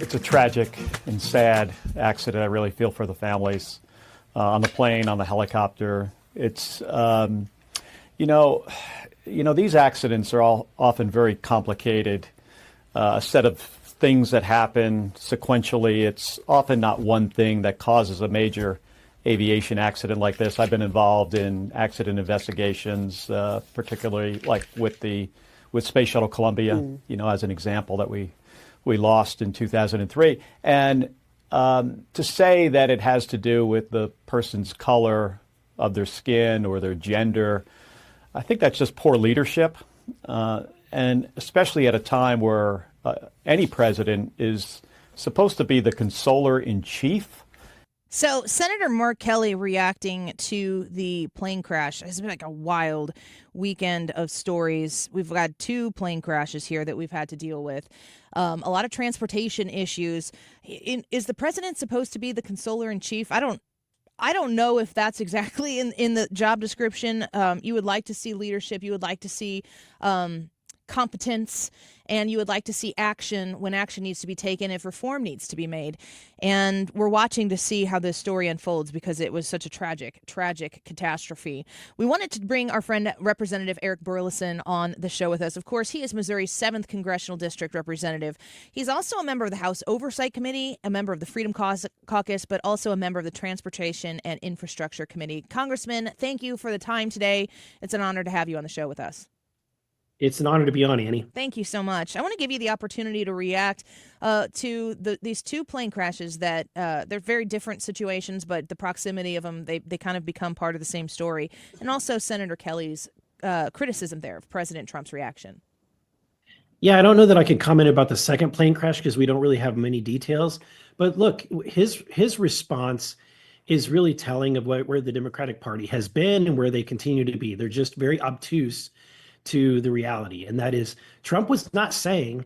It's a tragic and sad accident. I really feel for the families on the plane, on the helicopter. It's, these accidents are all often very complicated. A set of things that happen sequentially. It's often not one thing that causes a major aviation accident like this. I've been involved in accident investigations, particularly like with Space Shuttle Columbia, as an example that we lost in 2003. And to say that it has to do with the person's color of their skin or their gender, I think that's just poor leadership. And especially at a time where any president is supposed to be the consoler in chief. So Senator Mark Kelly reacting to the plane crash has been like a wild weekend of stories. We've got 2 plane crashes here that we've had to deal with. A lot of transportation issues. Is the president supposed to be the consoler in chief? I don't know if that's exactly in the job description. You would like to see leadership. You would like to see competence, and you would like to see action when action needs to be taken, if reform needs to be made. And we're watching to see how this story unfolds because it was such a tragic catastrophe. We wanted to bring our friend Representative Eric Burlison on the show with us. Of course, he is Missouri's 7th Congressional District Representative. He's also a member of the House Oversight Committee, a member of the Freedom Caucus, but also a member of the Transportation and Infrastructure Committee. Congressman, thank you for the time today. It's an honor to have you on the show with us. It's an honor to be on, Annie. Thank you so much. I want to give you the opportunity to react to these 2 plane crashes that they're very different situations, but the proximity of them, they kind of become part of the same story. And also Senator Kelly's criticism there of President Trump's reaction. Yeah, I don't know that I can comment about the second plane crash because we don't really have many details. But look, his response is really telling of where the Democratic Party has been and where they continue to be. They're just very obtuse to the reality, and that is Trump was not saying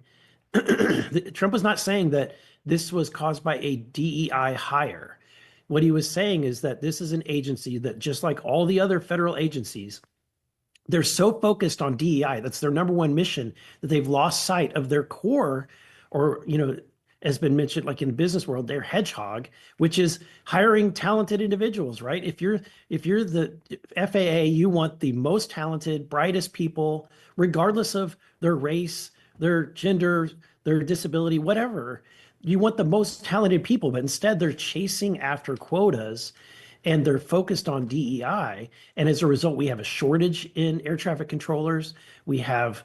that this was caused by a DEI hire. What he was saying is that this is an agency that, just like all the other federal agencies, they're so focused on DEI, that's their number one mission, that they've lost sight of their core, or has been mentioned, like in the business world, their hedgehog, which is hiring talented individuals, right? If you're the FAA, you want the most talented, brightest people, regardless of their race, their gender, their disability, whatever. You want the most talented people, but instead they're chasing after quotas and they're focused on DEI. And as a result, we have a shortage in air traffic controllers. We have,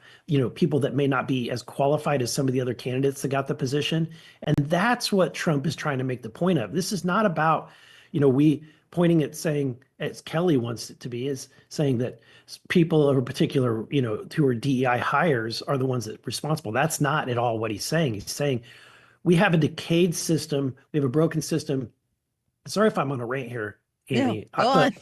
people that may not be as qualified as some of the other candidates that got the position. And that's what Trump is trying to make the point of. This is not about, we pointing at saying, as Kelly wants it to be, is saying that people of a particular, who are DEI hires are the ones that are responsible. That's not at all what he's saying. He's saying we have a decayed system. We have a broken system. Sorry if I'm on a rant here, Annie. Yeah, go on.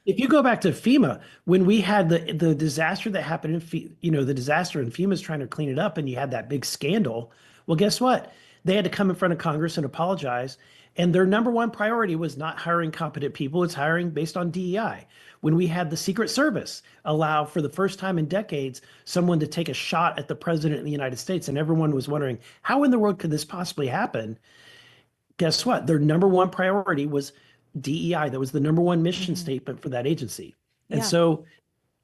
If you go back to FEMA, when we had the disaster that happened the disaster, and FEMA's trying to clean it up, and you had that big scandal. Well, guess what? They had to come in front of Congress and apologize. And their number one priority was not hiring competent people. It's hiring based on DEI. When we had the Secret Service allow, for the first time in decades, someone to take a shot at the president of the United States, and everyone was wondering, how in the world could this possibly happen? Guess what? Their number one priority was DEI. That was the number one mission statement for that agency. And so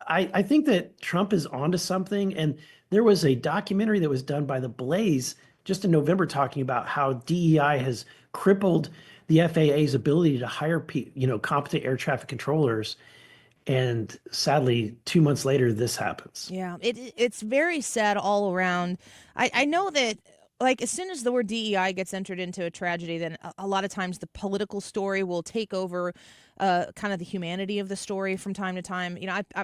I think that Trump is onto something. And there was a documentary that was done by The Blaze just in November talking about how DEI has crippled the FAA's ability to hire competent air traffic controllers. And sadly, 2 months later, this happens. Yeah, it's very sad all around. I know that, like, as soon as the word DEI gets entered into a tragedy, then a lot of times the political story will take over kind of the humanity of the story from time to time.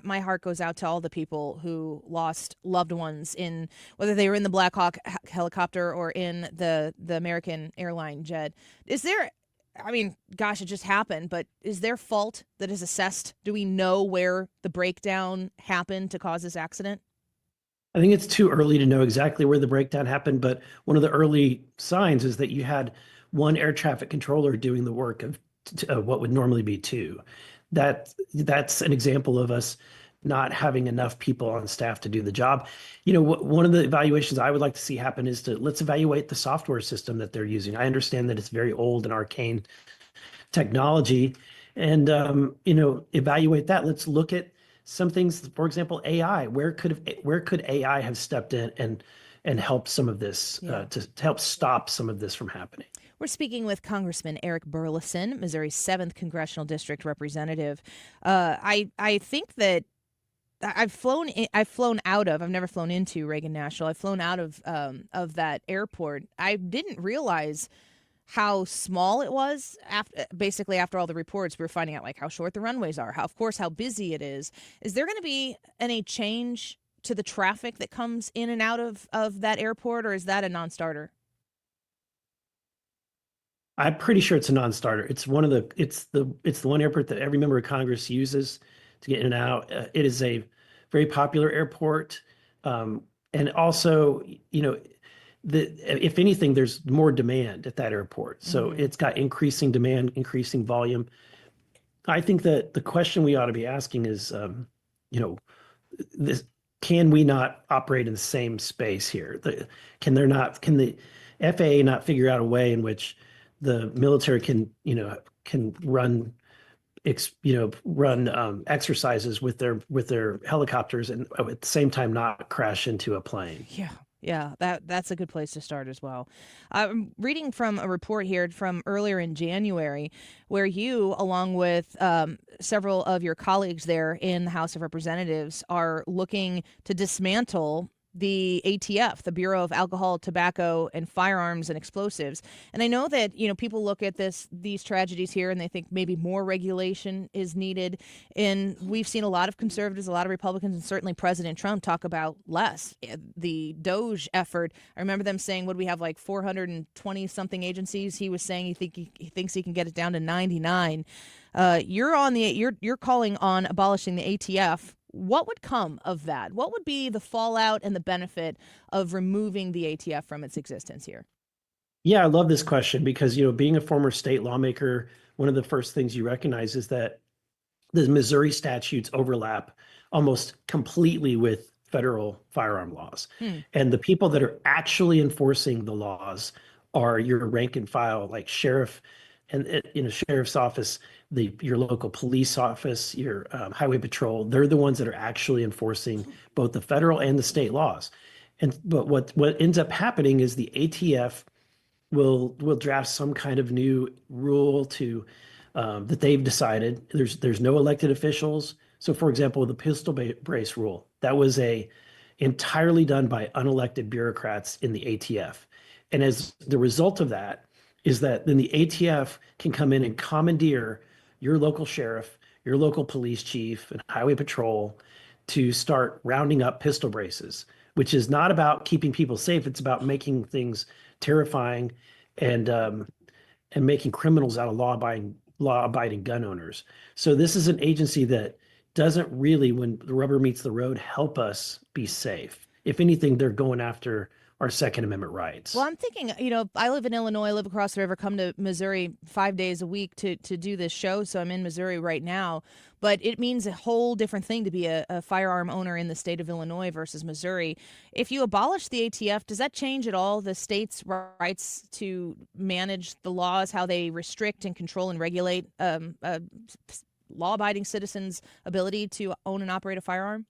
My heart goes out to all the people who lost loved ones in, whether they were in the Black Hawk helicopter or in the American airline jet. Is there, gosh, it just happened, but is there fault that is assessed? Do we know where the breakdown happened to cause this accident? I think it's too early to know exactly where the breakdown happened, but one of the early signs is that you had one air traffic controller doing the work of what would normally be 2. That's an example of us not having enough people on staff to do the job. One of the evaluations I would like to see happen is let's evaluate the software system that they're using. I understand that it's very old and arcane technology, and evaluate that. Let's look at some things. For example, AI. Where could AI have stepped in and helped some of this to help stop some of this from happening? We're speaking with Congressman Eric Burlison, Missouri's 7th Congressional District Representative. I think that I've flown out of. I've never flown into Reagan National. I've flown out of that airport. I didn't realize how small it was. After all the reports, we were finding out like how short the runways are, how busy it is. Is there going to be any change to the traffic that comes in and out of that airport, or is that a non-starter? I'm pretty sure it's a non-starter. It's the one airport that every member of Congress uses to get in and out. It is a very popular airport, and also, if anything, there's more demand at that airport. So it's got increasing demand, increasing volume. I think that the question we ought to be asking is, can we not operate in the same space here? Can the FAA not figure out a way in which the military can run exercises with their helicopters and at the same time not crash into a plane? Yeah, that's a good place to start as well. I'm reading from a report here from earlier in January where you, along with several of your colleagues there in the House of Representatives, are looking to dismantle the ATF, the Bureau of Alcohol, Tobacco, and Firearms and Explosives. And I know that, people look at these tragedies here and they think maybe more regulation is needed. And we've seen a lot of conservatives, a lot of Republicans, and certainly President Trump talk about less. The Doge effort, I remember them saying, what do we have, like 420 something agencies? He was saying he thinks he can get it down to 99. You're calling on abolishing the ATF. What would come of that? What would be the fallout and the benefit of removing the ATF from its existence here? Yeah, I love this question because, being a former state lawmaker, one of the first things you recognize is that the Missouri statutes overlap almost completely with federal firearm laws. And the people that are actually enforcing the laws are your rank and file, like sheriff and sheriff's office, your local police office, your highway patrol. They're the ones that are actually enforcing both the federal and the state laws. But what ends up happening is the ATF will draft some kind of new rule to that they've decided. There's no elected officials. So, for example, the pistol brace rule, that was entirely done by unelected bureaucrats in the ATF. And as the result of that is that then the ATF can come in and commandeer your local sheriff, your local police chief, and highway patrol to start rounding up pistol braces, which is not about keeping people safe. It's about making things terrifying and making criminals out of law-abiding gun owners. So this is an agency that doesn't really, when the rubber meets the road, help us be safe. If anything, they're going after our Second Amendment rights. Well, I'm thinking, I live in Illinois, live across the river, come to Missouri 5 days a week to do this show. So I'm in Missouri right now. But it means a whole different thing to be a firearm owner in the state of Illinois versus Missouri. If you abolish the ATF, does that change at all the state's rights to manage the laws, how they restrict and control and regulate law-abiding citizens' ability to own and operate a firearm?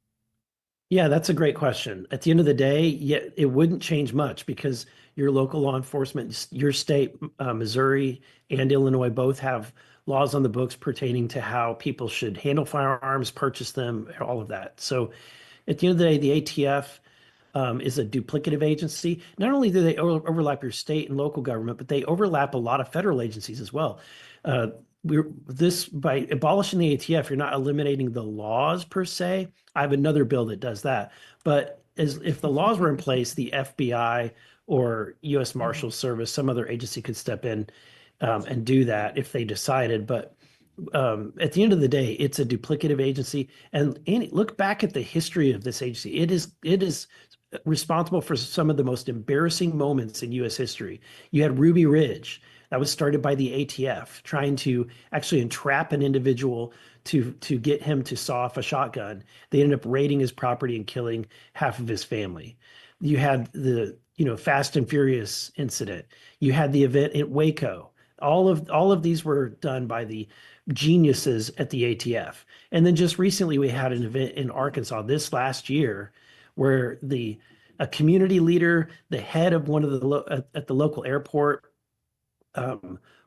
Yeah, that's a great question. At the end of the day, it wouldn't change much because your local law enforcement, your state, Missouri and Illinois, both have laws on the books pertaining to how people should handle firearms, purchase them, all of that. So at the end of the day, the ATF is a duplicative agency. Not only do they overlap your state and local government, but they overlap a lot of federal agencies as well. By abolishing the ATF, you're not eliminating the laws per se. I have another bill that does that. But if the laws were in place, the FBI or U.S. Marshals Service, some other agency could step in and do that if they decided. But at the end of the day, it's a duplicative agency. And look back at the history of this agency. It is responsible for some of the most embarrassing moments in U.S. history. You had Ruby Ridge. That was started by the ATF, trying to actually entrap an individual to get him to saw off a shotgun. They ended up raiding his property and killing half of his family. You had the Fast and Furious incident. You had the event in Waco. All of these were done by the geniuses at the ATF. And then just recently we had an event in Arkansas this last year where a community leader, the head of one of at the local airport,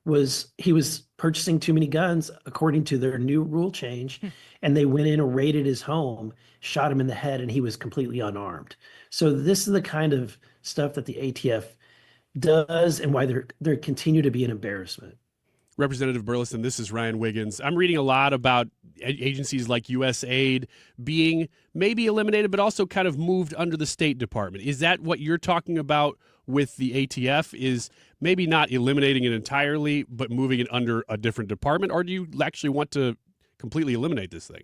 was purchasing too many guns according to their new rule change, and they went in and raided his home, shot him in the head, and he was completely unarmed. So this is the kind of stuff that the ATF does, and why they continue to be an embarrassment. Representative Burlison, this is Ryan Wiggins. I'm reading a lot about agencies like USAID being maybe eliminated, but also kind of moved under the State Department. Is that what you're talking about with the ATF, is maybe not eliminating it entirely, but moving it under a different department? Or do you actually want to completely eliminate this thing?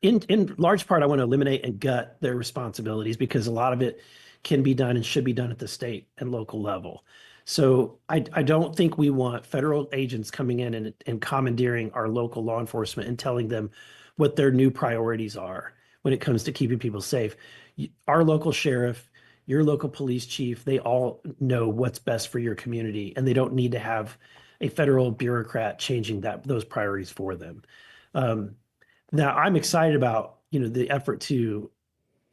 In large part, I want to eliminate and gut their responsibilities, because a lot of it can be done and should be done at the state and local level. So I don't think we want federal agents coming in and commandeering our local law enforcement and telling them what their new priorities are when it comes to keeping people safe. Our local sheriff, your local police chief, they all know what's best for your community, and they don't need to have a federal bureaucrat changing those priorities for them. Now, I'm excited about the effort to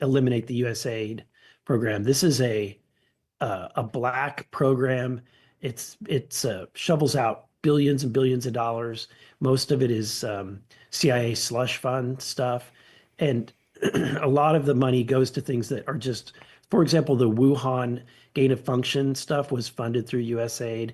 eliminate the USAID program. This is a black program. It shovels out billions and billions of dollars. Most of it is CIA slush fund stuff, and a lot of the money goes to things that are just, for example, the Wuhan gain of function stuff was funded through USAID.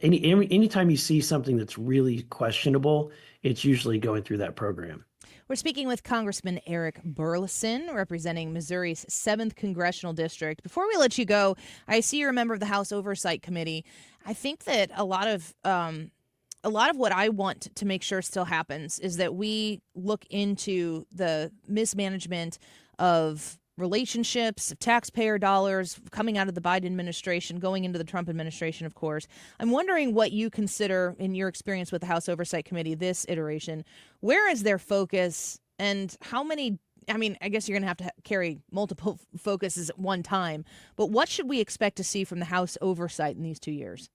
Anytime you see something that's really questionable, it's usually going through that program. We're speaking with Congressman Eric Burlison, representing Missouri's 7th Congressional District. Before we let you go, I see you're a member of the House Oversight Committee. I think that a lot of what I want to make sure still happens is that we look into the mismanagement of relationships, of taxpayer dollars coming out of the Biden administration, going into the Trump administration, of course. I'm wondering what you consider, in your experience with the House Oversight Committee this iteration, where is their focus, and how many, I guess you're going to have to carry multiple focuses at one time, but what should we expect to see from the House Oversight in these 2 years?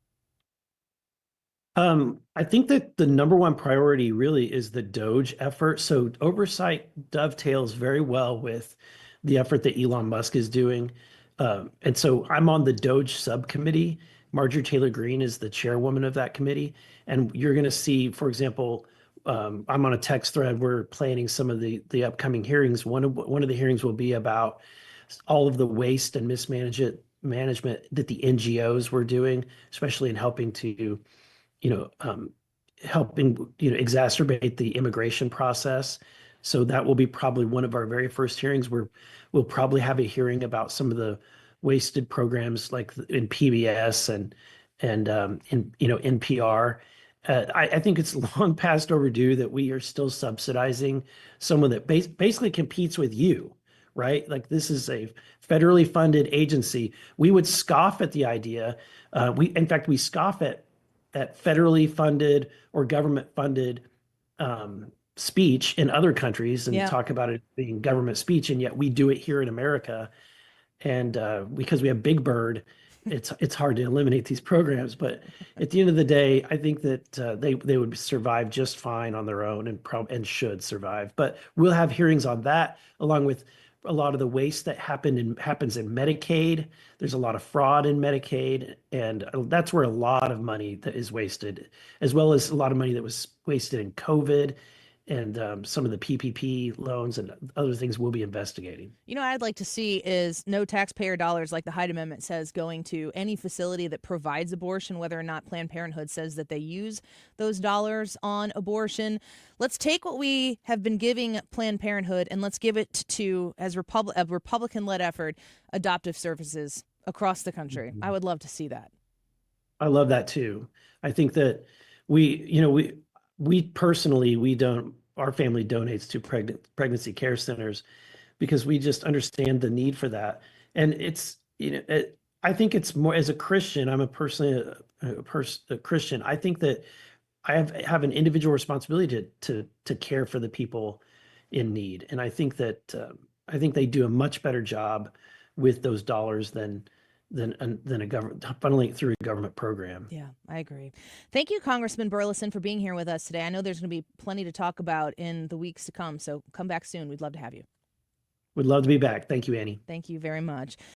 I think that the number one priority really is the Doge effort. So oversight dovetails very well with the effort that Elon Musk is doing. And so I'm on the Doge Subcommittee. Marjorie Taylor Greene is the chairwoman of that committee. And you're going to see, for example, I'm on a text thread. We're planning some of the upcoming hearings. One of the hearings will be about all of the waste and mismanagement that the NGOs were doing, especially in helping to exacerbate the immigration process. So that will be probably one of our very first hearings, where we'll probably have a hearing about some of the wasted programs like in PBS and in NPR. I think it's long past overdue that we are still subsidizing someone that basically competes with you, right? Like, this is a federally funded agency. We would scoff at the idea. In fact, we scoff at federally funded or government funded speech in other countries and talk about it being government speech, and yet we do it here in America. And because we have Big Bird, it's hard to eliminate these programs. But at the end of the day, I think that they would survive just fine on their own, and should survive. But we'll have hearings on that, along with a lot of the waste that happens in Medicaid. There's a lot of fraud in Medicaid, and that's where a lot of money that is wasted, as well as a lot of money that was wasted in COVID and some of the PPP loans and other things we'll be investigating. What I'd like to see is no taxpayer dollars, like the Hyde Amendment says, going to any facility that provides abortion, whether or not Planned Parenthood says that they use those dollars on abortion. Let's take what we have been giving Planned Parenthood and let's give it to, as a Republican-led effort, adoptive services across the country. Mm-hmm. I would love to see that. I love that too. I think that we personally, our family donates to pregnancy care centers because we just understand the need for that. And it's, I think it's more, as a Christian, I'm personally a Christian. I think that have an individual responsibility to care for the people in need, and I think that I think they do a much better job with those dollars than a government funneling it through a government program. Yeah, I agree. Thank you, Congressman Burlison, for being here with us today. I know there's going to be plenty to talk about in the weeks to come, so come back soon. We'd love to have you. Would love to be back. Thank you, Annie. Thank you very much.